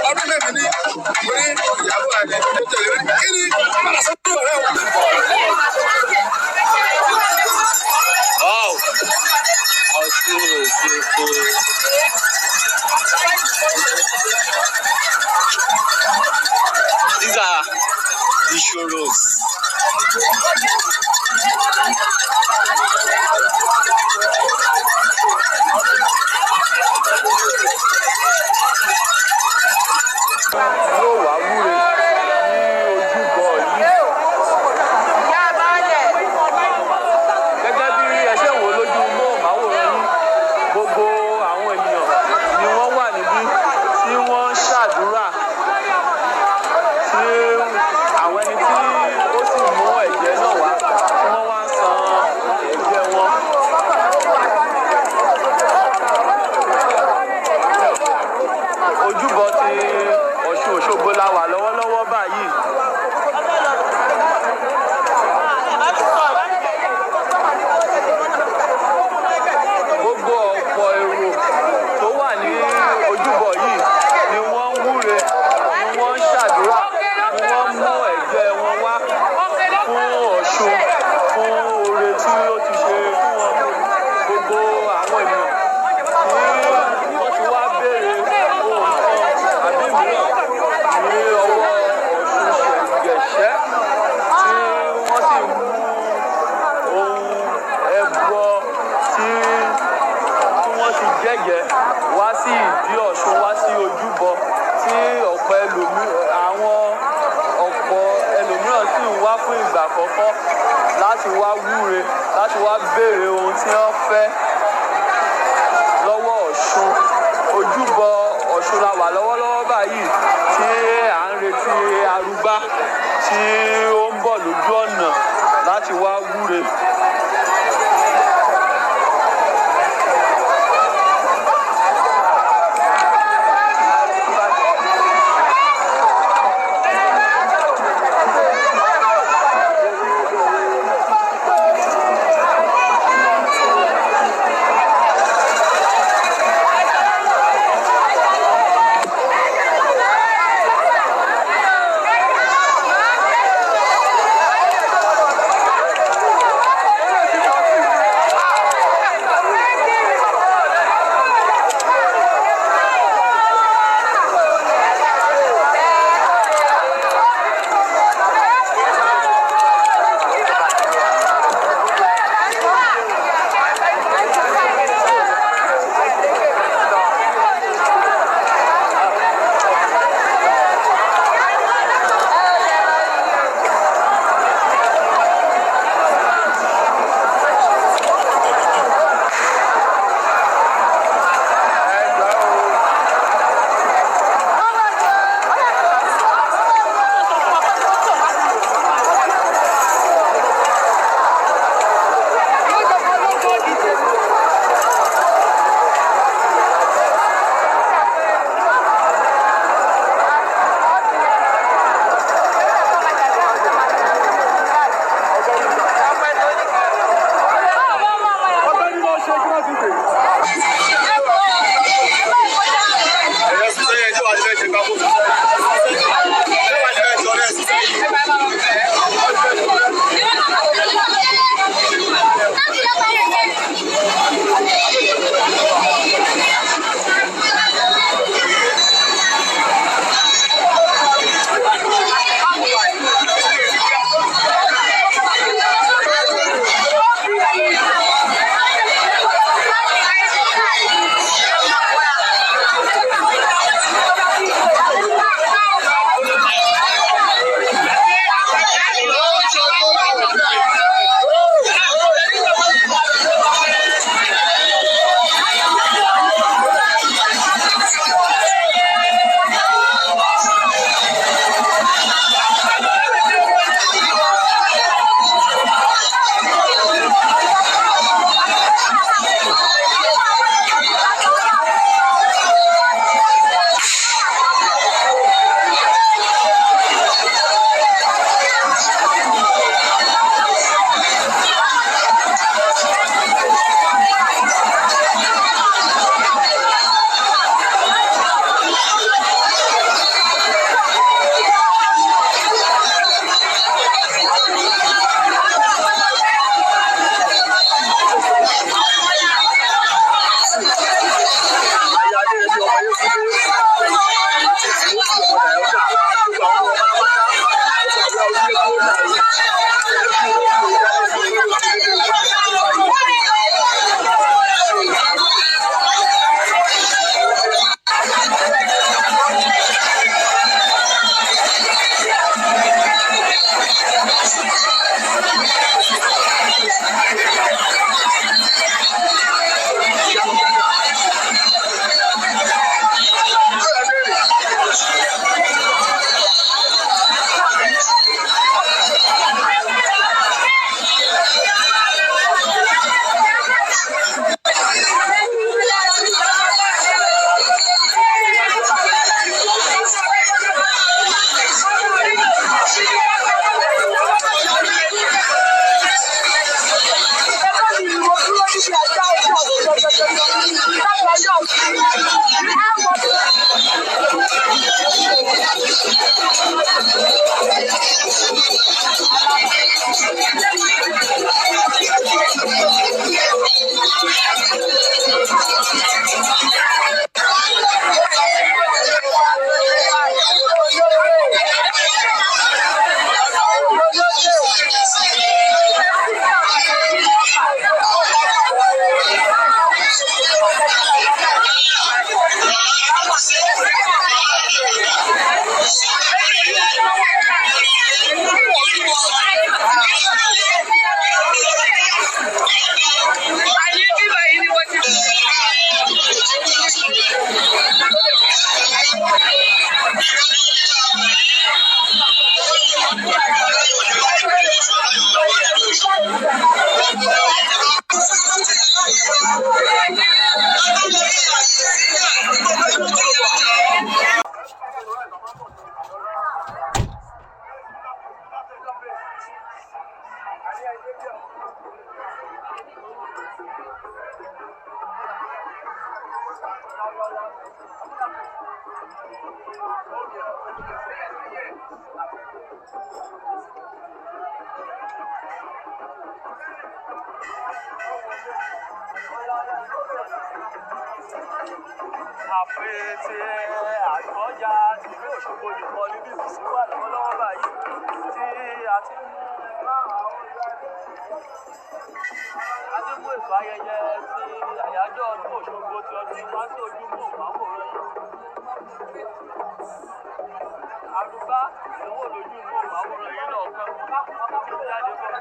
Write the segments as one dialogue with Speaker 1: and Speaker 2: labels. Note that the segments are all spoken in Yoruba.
Speaker 1: ọdún náà ní orí ìyàwó àti ìtẹ̀lé kí ni padà sọ́dún ọ̀rẹ́ o.
Speaker 2: These are the churros.
Speaker 3: Yóò wá wúre ní ojúbọ yìí. Gẹ́gẹ́ bí ẹ ṣe wò lójú móhùnmáwòrán yìí, gbogbo àwọn ènìyàn ni wọ́n wà níbí tí wọ́n ń ṣàdúrà, tí àwọn ẹni tí ó sì mú ẹ̀jẹ̀ náà wá tí wọ́n wá ń san ẹ̀jẹ̀ wọn. Ojúbọ ti Ọ̀ṣun Òṣogbo la wà lọ́wọ́lọ́wọ́ báyìí. Gbogbo ọ̀pọ̀ èrò tó wà ní ojúbọ yìí ni wọ́n ń wúre, ni wọ́n ń ṣàdúrà, ni wọ́n mú ẹ̀jẹ̀ wọn wá fún Ọ̀ṣun, fún oore tí ó ti ṣe fún wọn. Gbogbo àwọn ènìyàn tí wọ́n ti wá béèrè ohun kan àbí mìíràn ní ọwọ́ Ọ̀ṣun Ṣẹ̀ǹgẹ̀ṣẹ́, tí wọ́n sì mú ohun ẹbọ tí wọ́n ti jẹ́jẹ́ wá sí ìdí Ọ̀ṣun, wá sí ojúbọ tí ọ̀pọ̀ ẹlòmíràn sì ń wá fún ìgbà àkọ́kọ́ láti wá wúre, láti wá béèrè ohun tí wọ́n fẹ́ lọ́wọ́ Ọ̀ṣun. Ojúbọ Ọ̀ṣun la wà lọ́wọ́lọ́wọ́ báyìí tí à ń retí arúgbá tí ó ń bọ̀ lójú ọ̀nà láti wá wúre. ààfin ti Àtọ́jà ìlú Òṣogbo nìkan ní BBC wà lọ́wọ́lọ́wọ́ báyìí tí a ti mú ètò ayẹyẹ ti àyájọ́ ọdún Òṣogbo ti ọdún yìí wá sí ojúmọ́ máwòrán yìí. Àrùbá ìdánwò lójú mọ́ máwòrán yìí lọ́ọ̀kan tó jáde bọ̀.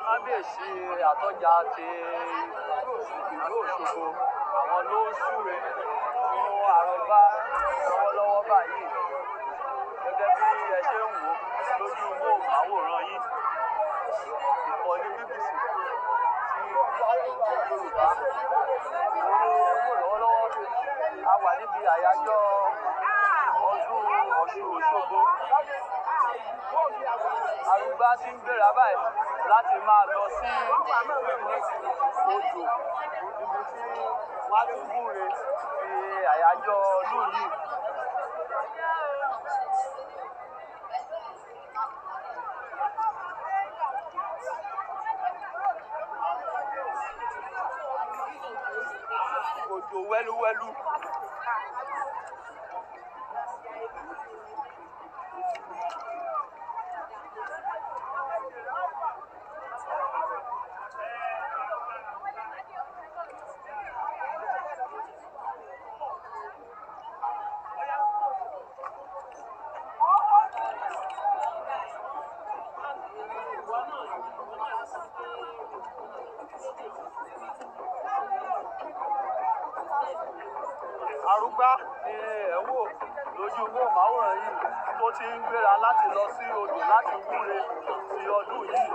Speaker 3: Kábíyèsí Àtọ́jà ti ìlú Òṣogbo àwọn ló ń súre fún àrọ́bá lọ́wọ́lọ́wọ́ báyìí gẹ́gẹ́ bí ẹ ṣe ń wò lójú móhùnmáwòrán yìí ìkànnì BBC ti Yorùbá lọ́wọ́lọ́wọ́ a wà níbi àyájọ́ ọdún Ọ̀ṣun Òṣogbo. Àrùbá ti ń gbéra báyìí láti máa lọ sí odò níbi tí wọ́n ti wúre fi àyájọ́ ọdún yìí. Òjò wẹ́lúwẹ́lú. Àrùbá ni ẹ̀ ń wò lójú móhùnmáwòrán yìí tó ti ń gbéra láti lọ sí odò láti wúre ti ọdún yìí.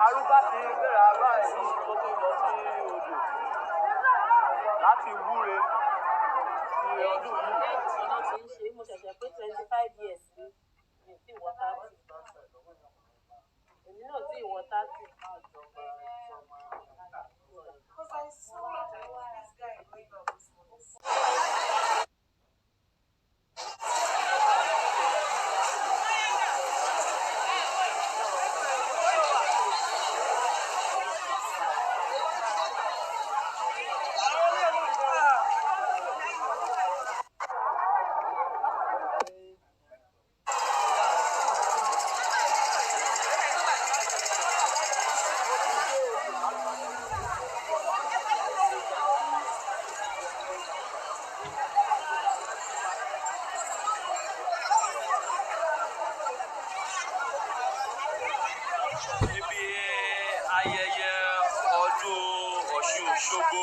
Speaker 3: Arúgbá ti gbéra báyìí tó tún lọ sí odò láti wúre ti ọdún yìí.
Speaker 4: Iná ti ń ṣe mo ṣẹ̀ṣẹ̀ pé 25 years ni mi tí wọ 30. Èmi náà tí wọ 30.
Speaker 3: Níbi ayẹyẹ ọdún Ọ̀ṣun Òṣogbo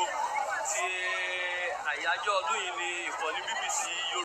Speaker 3: ti àyájọ́ ọdún yìí ni ìkànnì BBC Yorùbá.